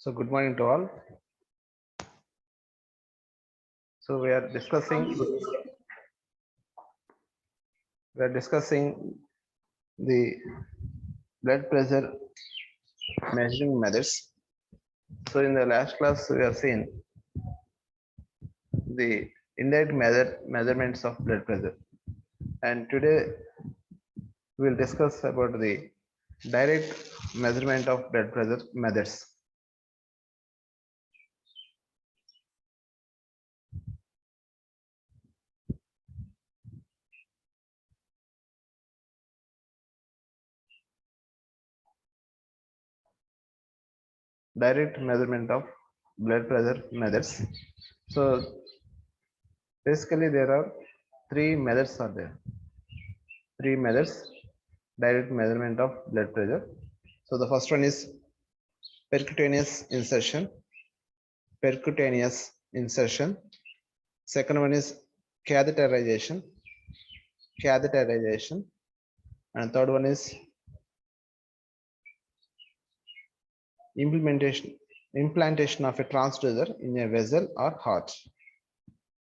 So good morning to all. So we are discussing the blood pressure measuring methods. So in the last class we have seen the indirect measurements of blood pressure, and today we will discuss about the direct measurement of blood pressure methods. Direct measurement of blood pressure methods. So basically there are three methods are there. Three methods direct measurement of blood pressure. So the first one is percutaneous insertion. Percutaneous insertion. Second one is catheterization. Catheterization. And third one is implantation of a transducer in a vessel or heart.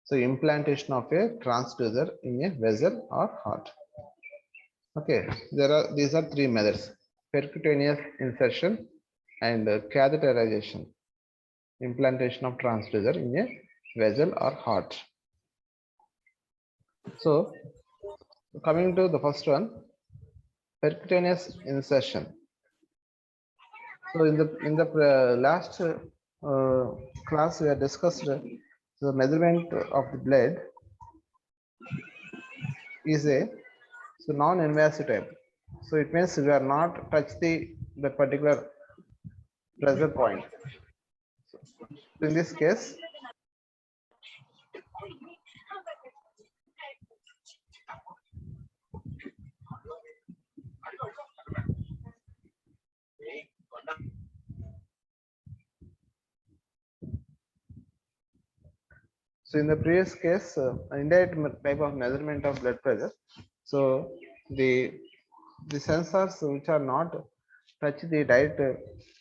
So implantation of a transducer in a vessel or heart. Okay, these are three methods: percutaneous insertion and catheterization, implantation of transducer in a vessel or heart. So coming to the first one, percutaneous insertion. So in the last class we have discussed the measurement of the blood is a non-invasive type. So it means we are not touch the particular pressure point. So in this case, so in the previous case, indirect type of measurement of blood pressure. So the sensors which are not touch the direct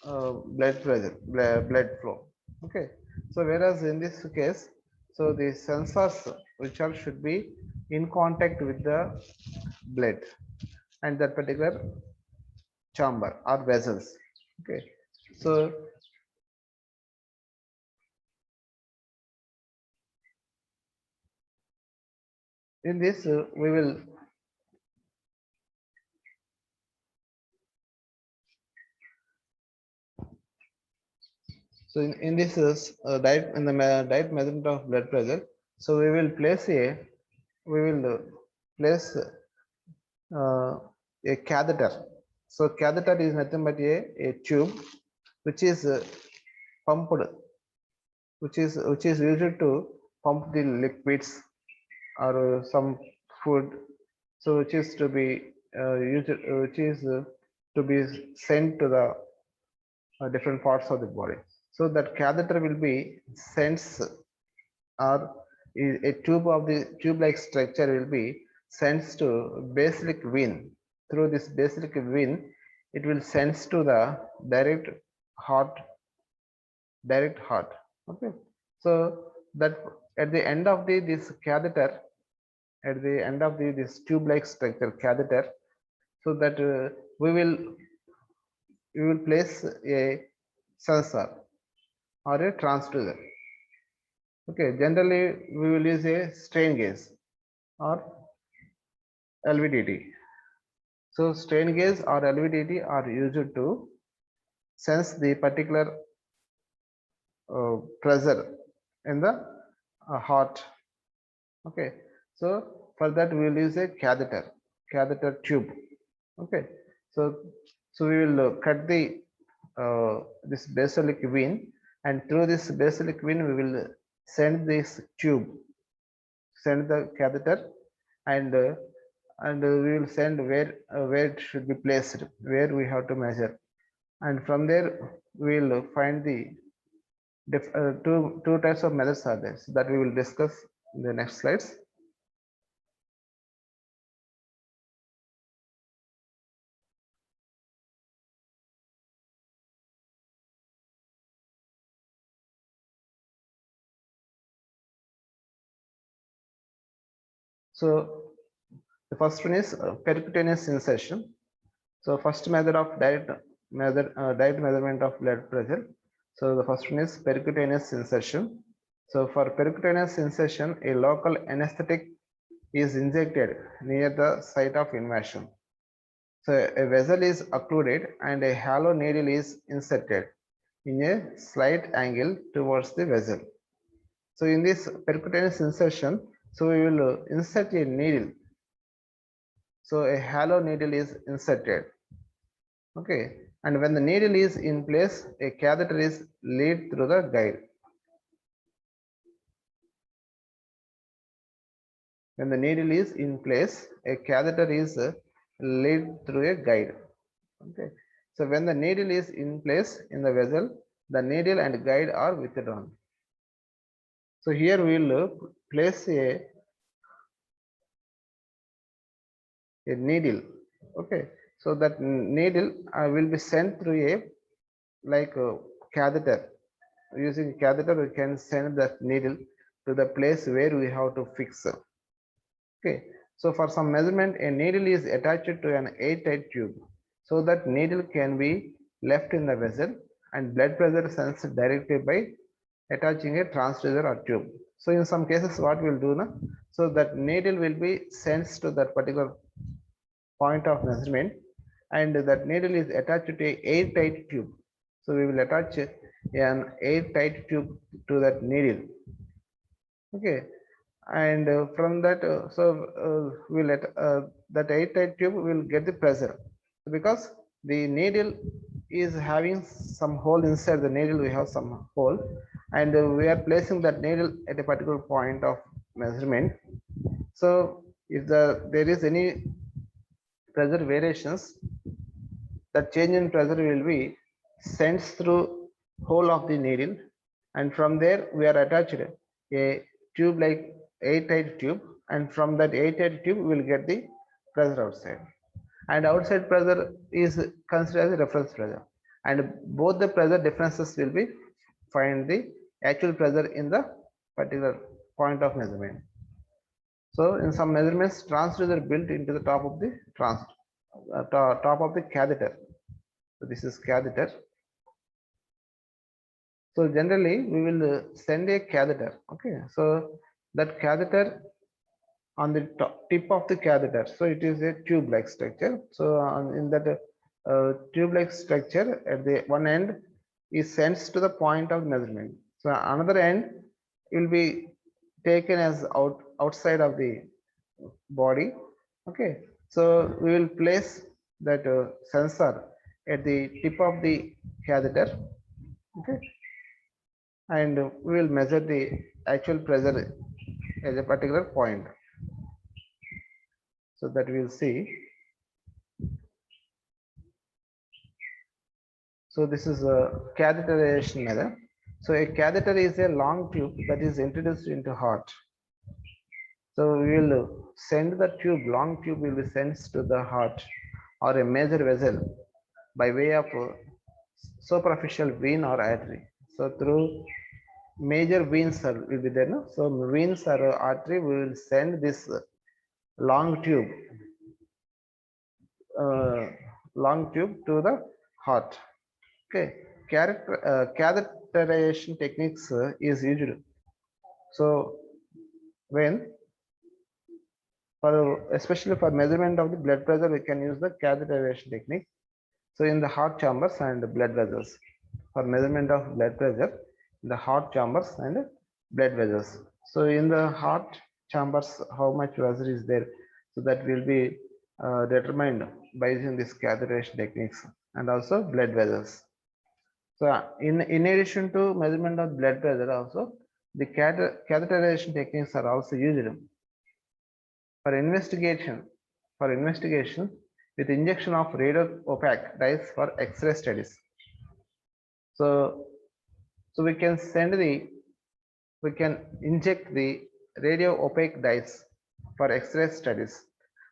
blood pressure, blood flow. Okay. So whereas in this case, so the sensors which are should be in contact with the blood and that particular chamber or vessels. Okay. So in this we will so in this diet in the diet measurement of blood pressure, so we will place a catheter. So catheter is nothing but a tube which is pumped, which is used to pump the liquids or some food, so which is to be used, which is to be sent to the different parts of the body. So that catheter will be sends or a tube of the tube-like structure will be sends to basilic vein. Through this basilic vein, it will sends to the direct heart. Okay. So that at the end of this catheter, at the end of this tube-like structure catheter, so that we will place a sensor or a transducer. Okay, generally we will use a strain gauge or LVDT. So strain gauge or LVDT are used to sense the particular pressure in the heart. Okay, so for that we will use a catheter tube. Okay, so we will cut the this basilic vein, and through this basilic vein we will send this tube, send the catheter, and we will send where it should be placed, where we have to measure, and from there we will find the two types of methods are there, so that we will discuss in the next slides. So the first one is percutaneous insertion. So first method of direct measurement of blood pressure. So the first one is percutaneous insertion. So for percutaneous insertion, a local anesthetic is injected near the site of invasion. So a vessel is occluded and a hollow needle is inserted in a slight angle towards the vessel. So in this percutaneous insertion, so we will insert a needle. So a hollow needle is inserted. Okay, and when the needle is in place, a catheter is laid through the guide. When the needle is in place, a catheter is laid through a guide. Okay, so when the needle is in place in the vessel, the needle and guide are withdrawn. So here we will place a needle. Okay, so that needle will be sent through a catheter. Using catheter, we can send that needle to the place where we have to fix. Okay, so for some measurement, a needle is attached to an airtight tube, so that needle can be left in the vessel and blood pressure sensed directly by attaching a transducer or tube. So in some cases, what we'll do now, so that needle will be sent to that particular point of measurement, and that needle is attached to a airtight tube. So we will attach an airtight tube to that needle. Okay, and from that, we'll let that airtight tube will get the pressure, because the needle is having some hole inside the needle. We have some hole, and we are placing that needle at a particular point of measurement. So if there is any pressure variations, the change in pressure will be sent through hole of the needle, and from there we are attached a tube like airtight tube, and from that airtight tube we will get the pressure outside, and outside pressure is considered as a reference pressure, and both the pressure differences will be find the actual pressure in the particular point of measurement. So in some measurements, transducer built into the top of the top of the catheter. So this is catheter. So generally we will send a catheter. Okay, so that catheter on the tip of the catheter, so it is a tube like structure. So in that tube like structure, at the one end is sent to the point of measurement. So another end will be taken as outside of the body. Okay, so we will place that sensor at the tip of the catheter. Okay, and we will measure the actual pressure at a particular point, so that we will see. So this is a catheterization method. So a catheter is a long tube that is introduced into heart. So we will send the tube, long tube will be sent to the heart or a major vessel by way of superficial vein or artery. So through major veins will be there. No? So veins or artery, we will send this long tube to the heart. Okay, catheterization techniques is used. So when especially for measurement of the blood pressure, we can use the catheterization technique. So in the heart chambers and blood vessels, for measurement of blood pressure, the heart chambers and blood vessels. So in the heart chambers, how much pressure is there? So that will be determined by using this catheterization techniques, and also blood vessels. So in addition to measurement of blood pressure, also the catheterization techniques are also used for investigation with injection of radio opaque dyes for X-ray studies. So we can inject the radio opaque dyes for X-ray studies.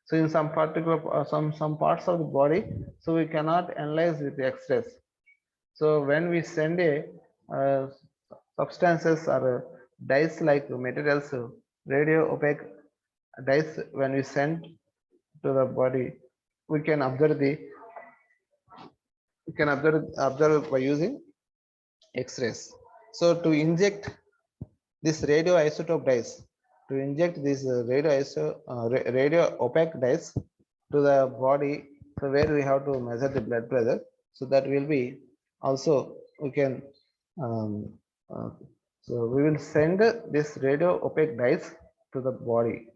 So in some particular some parts of the body, so we cannot analyze with the X-rays. So when we send a substances or dyes like materials, radio opaque dyes when we send to the body, we can observe by using X-rays. So to inject this radioisotope dyes, to inject this radio opaque dyes to the body, so where we have to measure the blood pressure, so that will be also we can um, uh, so we will send this radio opaque dyes to the body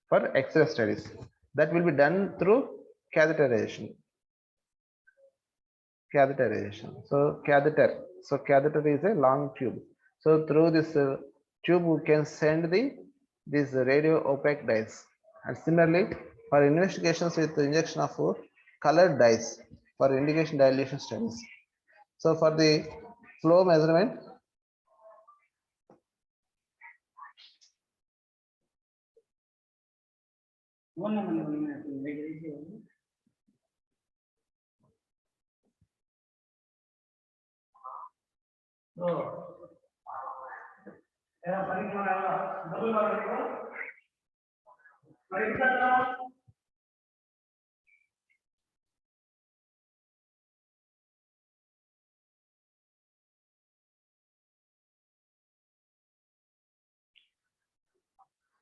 for X-ray studies. That will be done through catheterization. So catheter is a long tube. So through this tube, we can send this radio opaque dyes. And similarly, for investigations with the injection of colored dyes for indication dilation studies. So for the flow measurement,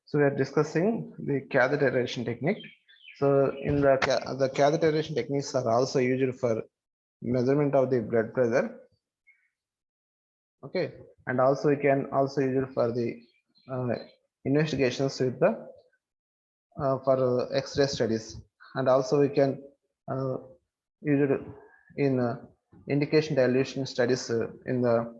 so we are discussing the catheterization technique. So in the catheterization techniques are also used for measurement of the blood pressure. Okay, and also we can also use it for the investigations with the for X-ray studies, and also we can use it in indication dilution studies in the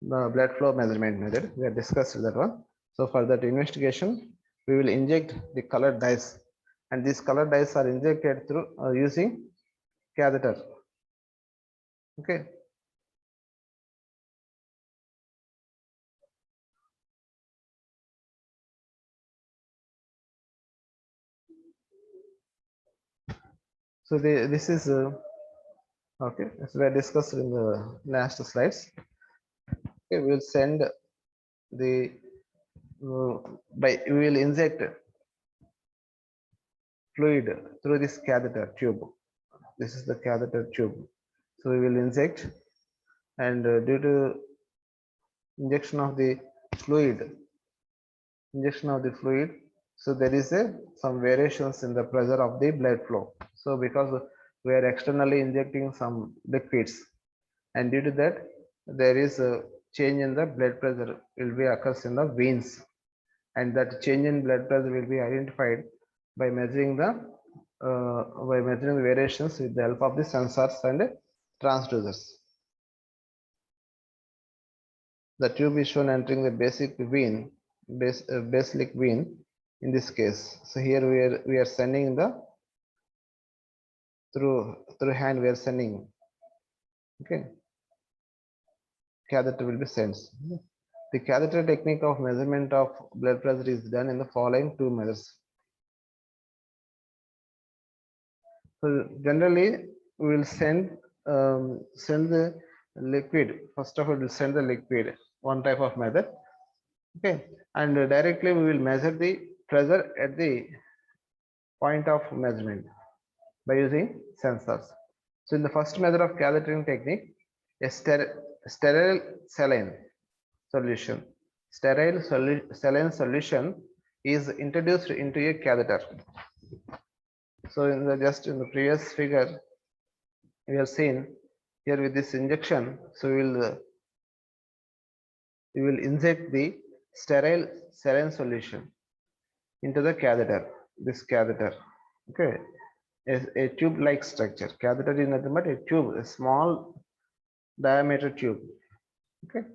blood flow measurement method. We have discussed that one. So for that investigation, we will inject the colored dyes, and these colored dyes are injected through using catheter. Okay. So this is okay. As we discussed in the last slides. Okay, we will send the we will inject fluid through this catheter tube. This is the catheter tube. So we will inject, and due to injection of the fluid, so there is some variations in the pressure of the blood flow. So because we are externally injecting some liquids, and due to that there is a change in the blood pressure will be occurs in the veins, and that change in blood pressure will be identified by measuring the variations with the help of the sensors and transducers. The tube is shown entering the basic vein, basilic vein in this case. So here we are sending the through hand we are sending. Okay, catheter will be sent. The catheter technique of measurement of blood pressure is done in the following two methods. So generally, we will send the liquid. First of all, we'll send the liquid, one type of method. Okay, and directly we will measure the pressure at the point of measurement by using sensors. So in the first method of cathetering technique, a sterile saline solution, saline solution is introduced into a catheter. So in the previous figure, we have seen here with this injection. So we will inject the sterile saline solution into the catheter. This catheter, okay, is a tube-like structure. Catheter is nothing but a tube, a small diameter tube. Okay,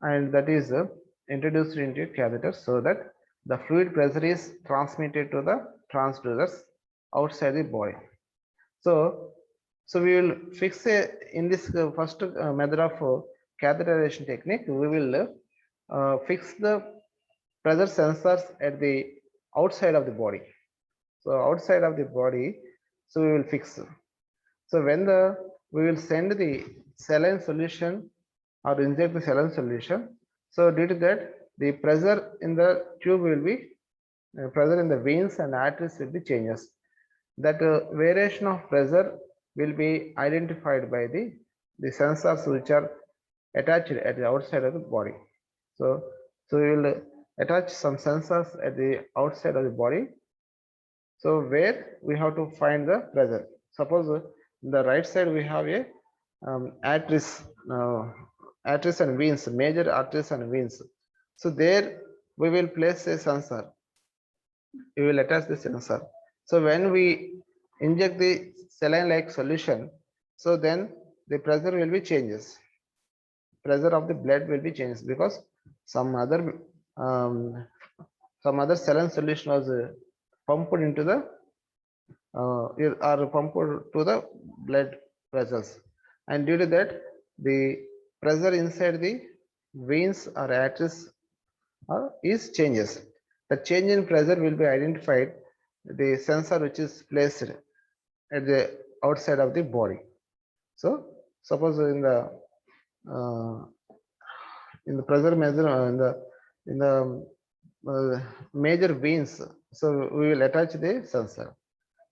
and that is introduced into a catheter so that the fluid pressure is transmitted to the transducers outside the body. So we will fix in this first method of catheterization technique. We will fix the pressure sensors at the outside of the body. So outside of the body, so we will fix. So when we will send the saline solution or inject the saline solution. So due to that, the pressure in the tube will be pressure in the veins and arteries will be changes. That variation of pressure will be identified by the sensors which are attached at the outside of the body. So we will attach some sensors at the outside of the body. So where we have to find the pressure. Suppose in the right side we have a arteries, arteries and veins, major arteries and veins. So there we will place a sensor. We will attach the sensor. So when we inject the saline-like solution, so then the pressure will be changes. Pressure of the blood will be changed because some other um, saline solution was pumped into the are pumped to the blood vessels, and due to that the pressure inside the veins or arteries is changes. The change in pressure will be identified the sensor which is placed at the outside of the body. So suppose uh, in the pressure measure in the major veins, so we will attach the sensor.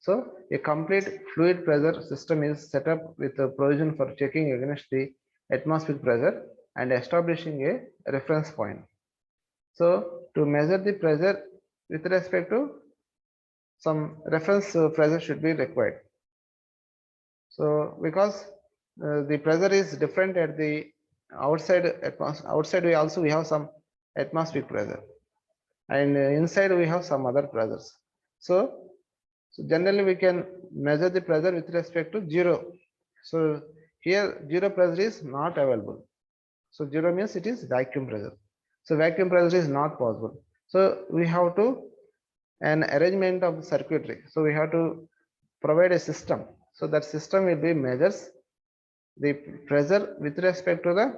So a complete fluid pressure system is set up with a provision for checking against the atmospheric pressure and establishing a reference point. So to measure the pressure with respect to some reference pressure should be required. So because the pressure is different at the outside we have some atmospheric pressure, and inside we have some other pressures. So generally we can measure the pressure with respect to zero. So here zero pressure is not available. So zero means it is vacuum pressure. So vacuum pressure is not possible. So we have to an arrangement of the circuitry. So we have to provide a system. So that system will be measures the pressure with respect to the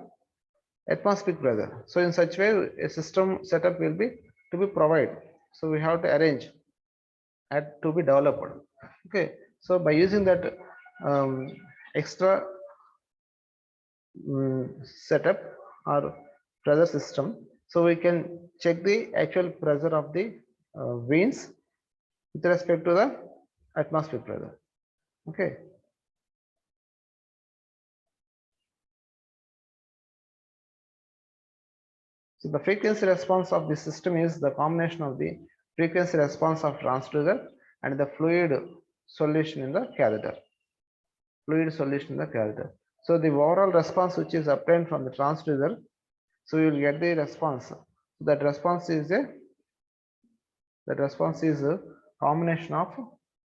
atmospheric pressure. So in such way a system setup will be to be provided. So we have to arrange and to be developed. Okay. So by using that extra setup or pressure system, so we can check the actual pressure of the veins with respect to the atmospheric pressure. Okay. So the frequency response of the system is the combination of the frequency response of transducer and the fluid solution in the catheter. Fluid solution in the catheter. So the overall response which is obtained from the transducer, so you will get the response. That response is a combination of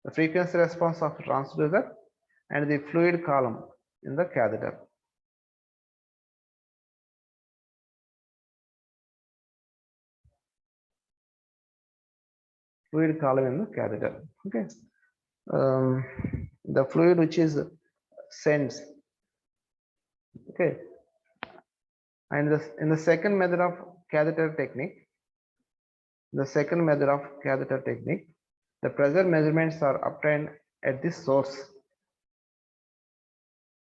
the frequency response of transducer and the fluid column in the catheter. Fluid column in the catheter. Okay. The fluid which is sends. Okay. And in the second method of catheter technique, the pressure measurements are obtained at the source.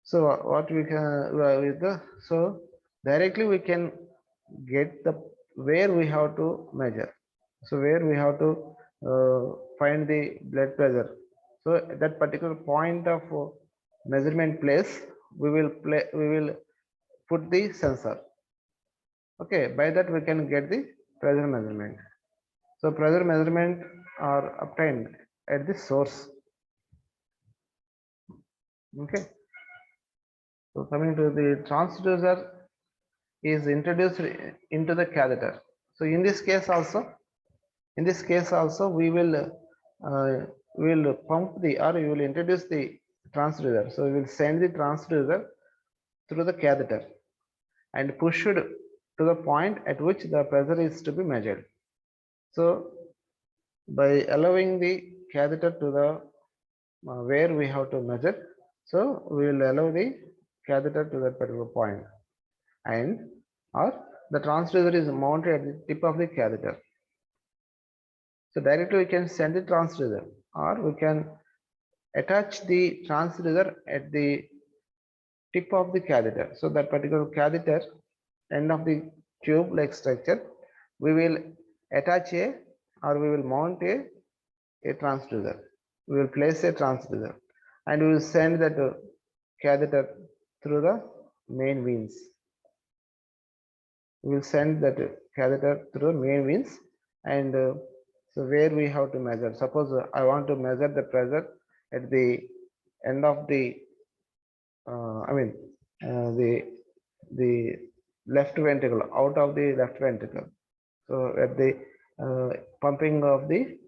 So what we can with the so directly we can get the where we have to measure. So where we have to find the blood pressure. So at that particular point of measurement place, we will put the sensor. Okay, by that we can get the pressure measurement. So pressure measurement are obtained at the source. Okay. So coming to the transducer is introduced into the catheter. So in this case also we will pump the or we will introduce the transducer. So we will send the transducer through the catheter and push it to the point at which the pressure is to be measured. So by allowing the catheter to the where we have to measure, so we will allow the catheter to that particular point, and or the transducer is mounted at the tip of the catheter. So directly we can send the transducer, or we can attach the transducer at the tip of the catheter. So that particular catheter end of the tube like structure, we will attach a or we will mount a transducer. We will place a transducer and we will send that catheter through the main veins. We will send that catheter through the main veins, and so where we have to measure. Suppose I want to measure the pressure at the end of the, the left ventricle, out of the left ventricle. So at the pumping of the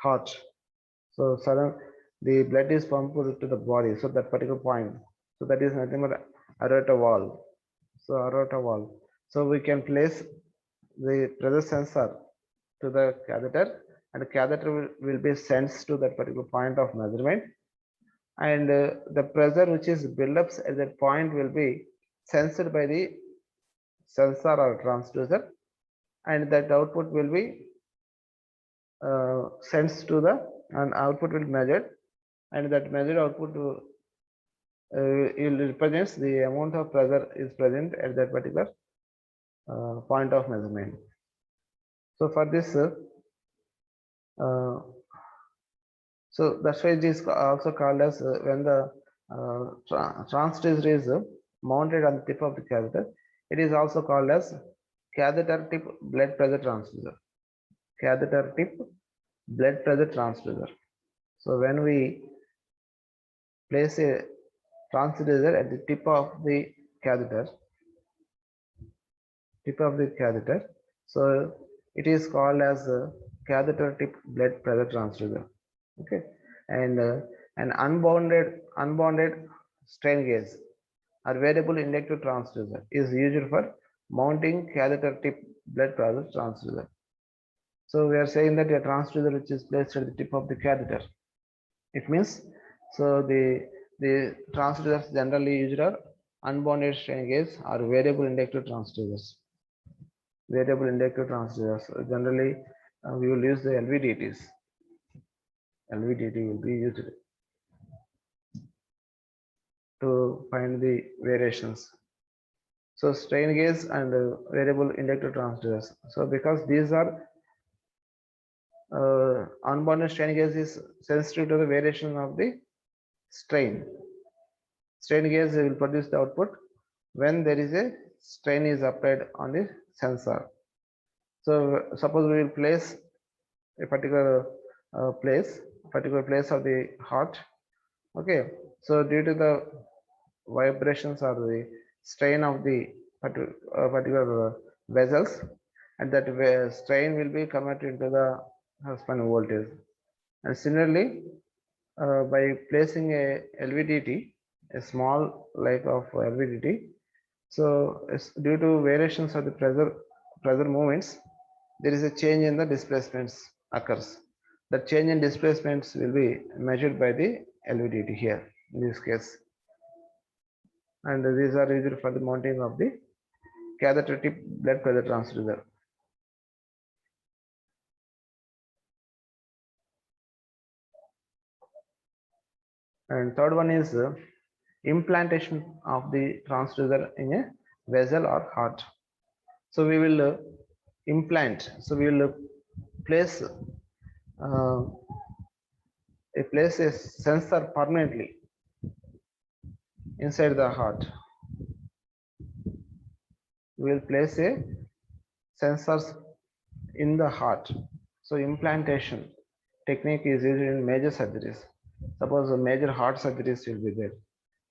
heart. So sudden the blood is pumped to the body. So that particular point. So that is nothing but aorta valve. So aorta valve. So we can place the pressure sensor to the catheter, and the catheter will be sent to that particular point of measurement, and the pressure which is built up at that point will be sensed by the sensor or transducer, and that output will be sent to the, and output will be measured, and that measured output it represents the amount of pressure is present at that particular point of measurement. So for this, so that's why it is also called as when the transducer is mounted on the tip of the catheter, it is also called as catheter tip blood pressure transducer. Catheter tip blood pressure transducer. So when we place a transducer at the tip of the catheter, so it is called as a catheter tip blood pressure transducer. Okay, and an unbounded strain gauge or variable inductive transducer is used for mounting catheter tip blood pressure transducer. So we are saying that a transducer which is placed at the tip of the catheter, it means, so the transducers generally used are unbounded strain gauge or variable inductive transducers. Variable inductive transducers, generally we will use the LVDTs. LVDT will be used to find the variations. So strain gauge and variable inductive transducers. So because these are unbounded strain gauge is sensitive to the variation of the strain. Strain gauge will produce the output when there is a strain is applied on the sensor. So suppose we will place a particular place of the heart. Okay, so due to the vibrations or the strain of the particular vessels, and that strain will be converted into the spinal voltage. And similarly, by placing a LVDT, a small like of LVDT, so it's due to variations of the pressure movements, there is a change in the displacements occurs. The change in displacements will be measured by the LVDT here in this case, and these are used for the mounting of the catheter tip blood pressure transducer. And third one is implantation of the transducer in a vessel or heart. So we will implant. So we will place a sensor permanently inside the heart. We will place a sensors in the heart. So implantation technique is used in major surgeries. Suppose a major heart surgeries will be there.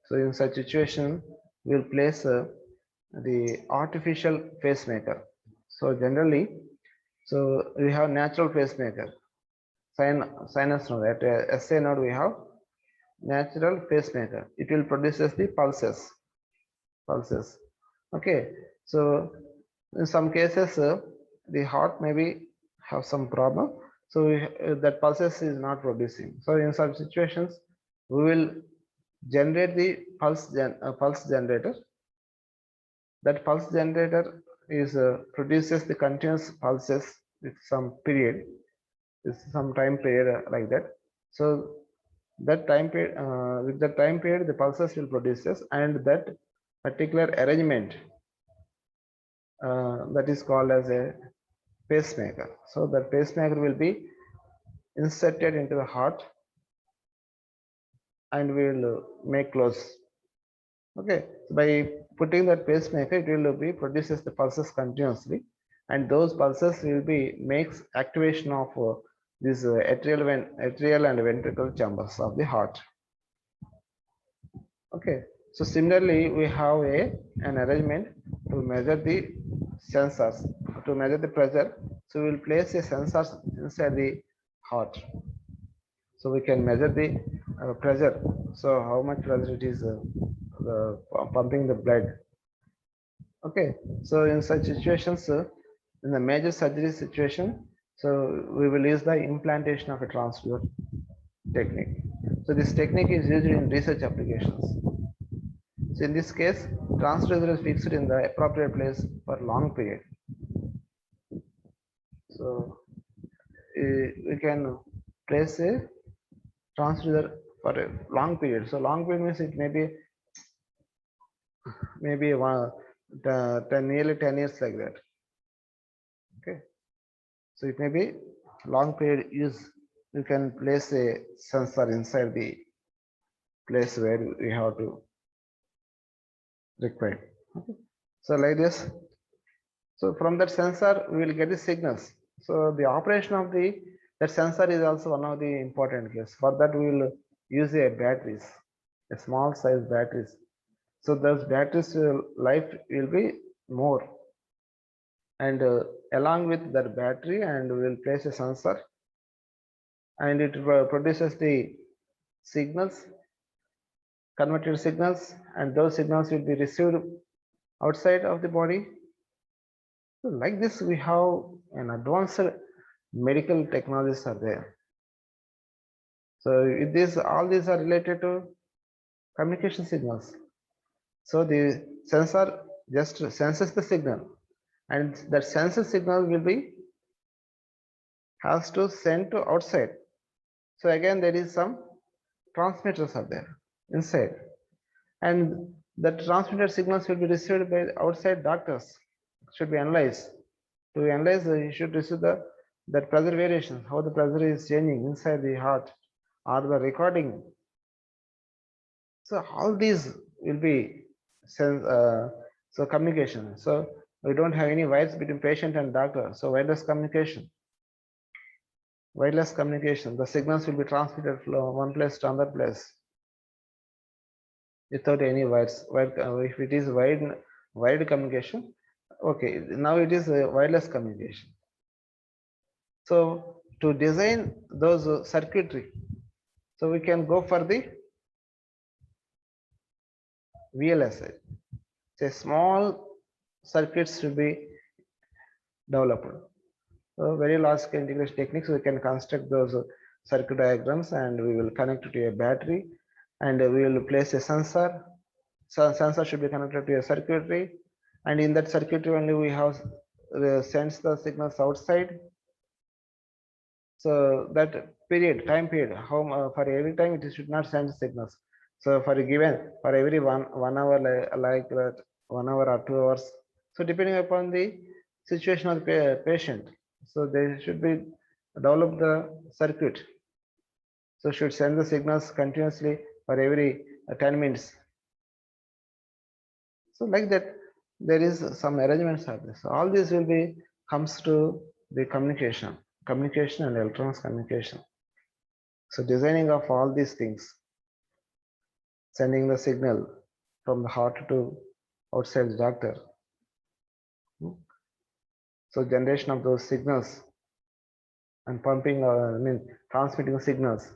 So in such situation, we will place the artificial pacemaker. So generally, so we have natural pacemaker, sinus node. At SA node we have natural pacemaker. It will produces the pulses. Okay, so in some cases the heart maybe have some problem, so that pulses is not producing. So in some situations we will generate the pulse generator. That pulse generator is produces the continuous pulses with some period, with some time period like that. So that time period, with the time period, the pulses will produces, and that particular arrangement that is called as a pacemaker. So that pacemaker will be inserted into the heart and will make close. Okay, so by putting that pacemaker, it will be produces the pulses continuously, and those pulses will be makes activation of these atrial and ventricular chambers of the heart. Okay, so similarly, we have an arrangement to measure the sensors, to measure the pressure. So we will place a sensors inside the heart. So we can measure the pressure. So how much pressure it is pumping the blood. Okay, so in such situations, in the major surgery situation, so we will use the implantation of a transducer technique. So this technique is used in research applications. So in this case, transducer is fixed in the appropriate place for long period. So we can place a transducer for a long period. So long period means it may be maybe nearly 10 years like that. Okay, so it may be long period use. You can place a sensor inside the place where we have to require. Okay. So like this. So from that sensor, we will get the signals. So the operation of that sensor is also one of the important case. For that, we will use a batteries, a small size batteries. So those batteries life will be more. And along with that battery, and we will place a sensor, and it produces the signals, converted signals, and those signals will be received outside of the body. So like this, we have an advanced medical technologies are there. So all these are related to communication signals. So the sensor just senses the signal, and that sensor signal will be has to send to outside. So again, there is some transmitters are there inside, and the transmitted signals will be received by outside doctors. Should be analyzed. To analyze, you should receive that pressure variation, how the pressure is changing inside the heart, or the recording. So all these will be so communication. So we don't have any wires between patient and doctor. So wireless communication. Wireless communication. The signals will be transmitted from one place to another place without any wires. If it is wired communication, okay. Now it is a wireless communication. So to design those circuitry, so we can go for the VLSI. So small circuits should be developed. So very large scale integration techniques, we can construct those circuit diagrams, and we will connect it to a battery, and we will place a sensor. So sensor should be connected to a circuitry, and in that circuitry only we have sends the signals outside. So that time period, how for every time it should not send signals. So for every one hour like that, 1 hour or 2 hours. So depending upon the situation of the patient, so they should be develop the circuit. So should send the signals continuously for every 10 minutes. So like that, there is some arrangements of this. So all this will be comes to the communication and electronics communication. So designing of all these things, sending the signal from the heart to outside the doctor. So generation of those signals and pumping, transmitting signals.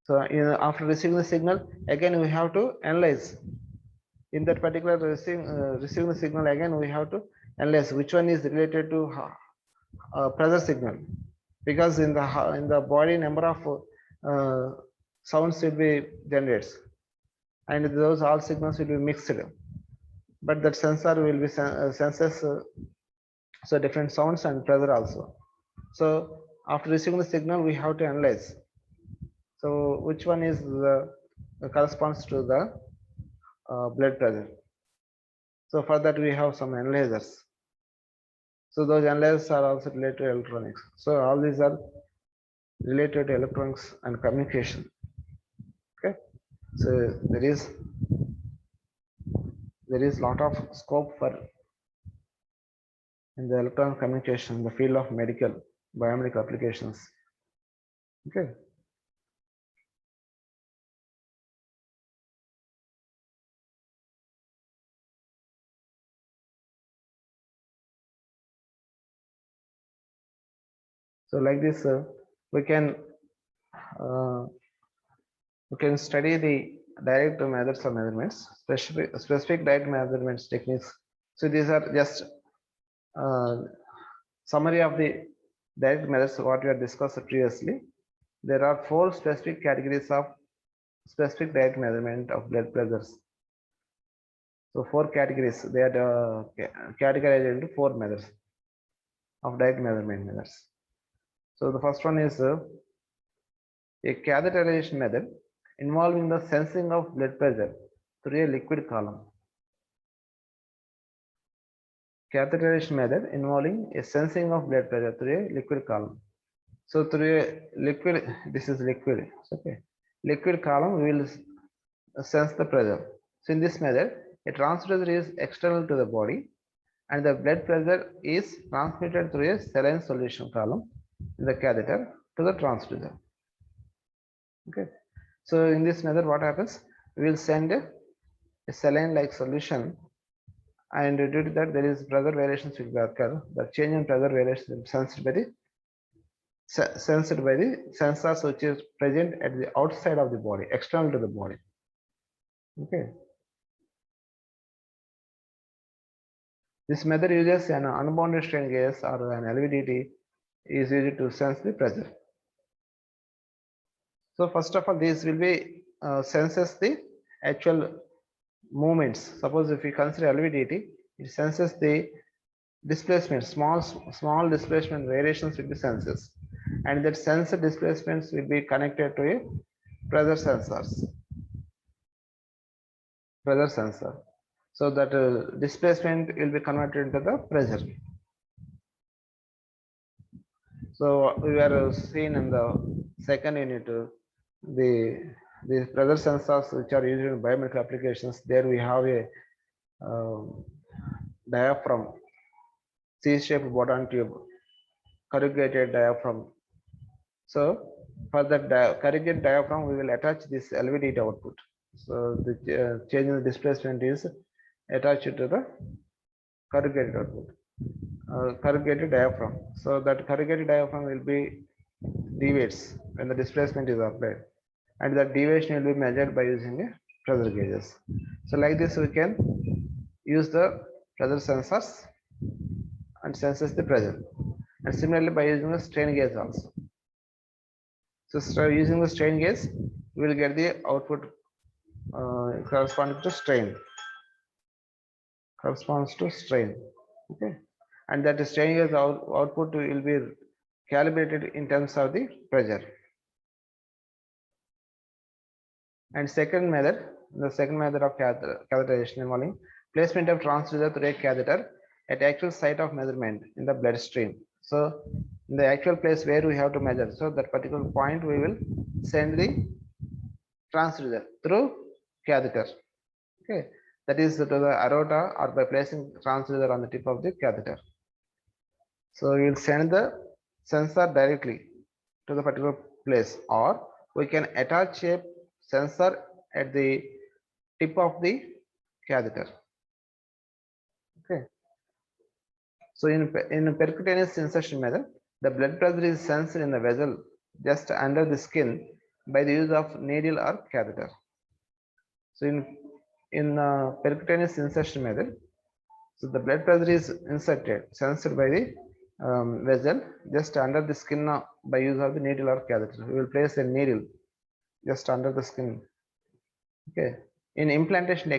So after receiving the signal, again we have to analyze. In that particular receiving the signal, again we have to analyze which one is related to pressure signal, because in the body number of sounds will be generates, and those all signals will be mixed, but that sensor will be senses so different sounds and pressure also. So after receiving the signal, we have to analyze, so which one is corresponds to the blood pressure. So for that we have some analyzers. So those analyzers are also related to electronics. So all these are related to electronics and communication. Okay, so there is lot of scope for in the electronic communication in the field of medical biomedical applications. Okay. So like this, we can study the direct methods of measurements, specific direct measurements techniques. So these are just summary of the direct methods what we have discussed previously. There are 4 specific categories of specific direct measurement of blood pressures. So 4 categories, they are categorized into 4 methods of direct measurement methods. So the first one is a catheterization method involving the sensing of blood pressure through a liquid column. Catheterization method involving a sensing of blood pressure through a liquid column. So through a liquid, this is liquid. Okay, liquid column we will sense the pressure. So in this method, a transducer is external to the body, and the blood pressure is transmitted through a saline solution column in the catheter to the transducer. Okay, so in this method, what happens? We will send a saline-like solution, and due to that, there is pressure variations will occur. The change in pressure variation is sensed by the sensors which is present at the outside of the body, external to the body. Okay. This method uses an unbounded strain gauge or an LVDT is used to sense the pressure. So first of all, this will be senses the actual movements. Suppose if we consider LVDT, it senses the displacement, small displacement variations will be senses, and that sensor displacements will be connected to a pressure sensor. So that displacement will be converted into the pressure. So we are seeing in the second unit the pressure sensors which are used in biomedical applications. There we have a diaphragm, C-shaped bottom tube, corrugated diaphragm. So for that corrugated diaphragm, we will attach this LVDT output. So the change in the displacement is attached to the corrugated output, corrugated diaphragm. So that corrugated diaphragm will be deviates when the displacement is applied, and that deviation will be measured by using a pressure gauges. So like this, we can use the pressure sensors and senses the pressure, and similarly by using the strain gauge also. So using the strain gauge, we will get the output corresponding to strain. Corresponds to strain. Okay, and that strain gauge output will be calibrated in terms of the pressure. And the second method of catheterization involving placement of transducer through a catheter at actual site of measurement in the bloodstream. So in the actual place where we have to measure, so that particular point we will send the transducer through catheter. Okay, that is to the aorta, or by placing transducer on the tip of the catheter. So we will send the sensor directly to the particular place, or we can attach a sensor at the tip of the catheter. Okay. So in percutaneous insertion method, the blood pressure is sensed in the vessel just under the skin by the use of needle or catheter. So in percutaneous insertion method, so the blood pressure is sensed by the vessel just under the skin by use of the needle or catheter. We will place a needle just under the skin. Okay. In implantation